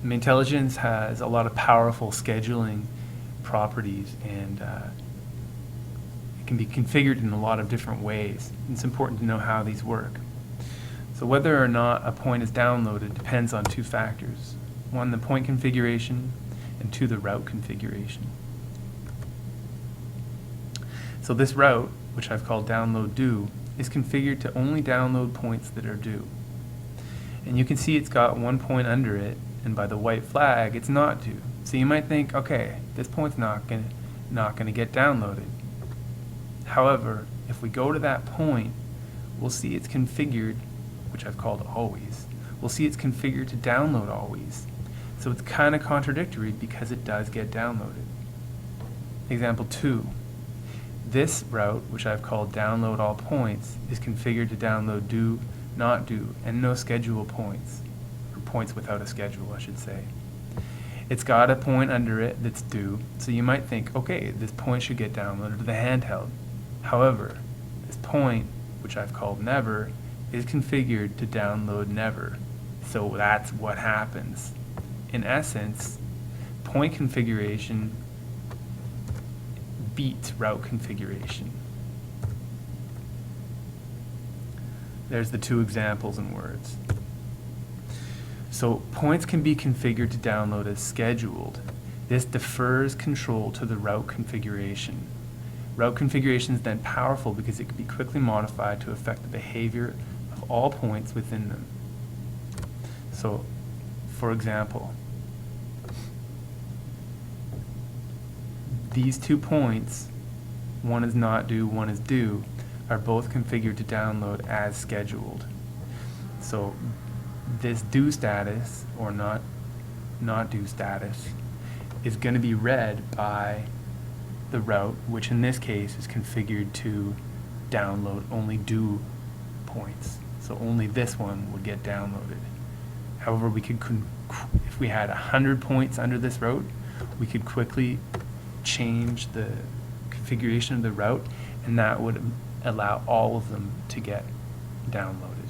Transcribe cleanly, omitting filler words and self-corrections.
MAINTelligence has a lot of powerful scheduling properties, and it can be configured in a lot of different ways. It's important to know how these work. So whether or not a point is downloaded depends on two factors. One, the point configuration, and two, the route configuration. So this route, which I've called download due, is configured to only download points that are due. And you can see it's got one point under it, and by the white flag, it's not due. So you might think, okay, this point's not gonna get downloaded. However, if we go to that point, we'll see it's configured, which I've called always. We'll see it's configured to download always. So it's kind of contradictory because it does get downloaded. Example 2. This route, which I've called download all points, is configured to download due, not due, and no schedule points, or points without a schedule, I should say. It's got a point under it that's due, so you might think, okay, this point should get downloaded to the handheld. However, this point, which I've called never, is configured to download never. So that's what happens. In essence, point configuration beats route configuration. There's the two examples in words. So points can be configured to download as scheduled. This defers control to the route configuration. Route configuration is then powerful because it can be quickly modified to affect the behavior of all points within them. So, for example, these 2 points, one is not due, one is due, are both configured to download as scheduled. So this due status, or not due status, is going to be read by the route, which in this case is configured to download only due points. So only this one would get downloaded. However, we could, if we had 100 points under this route, we could quickly change the configuration of the route, and that would allow all of them to get downloaded.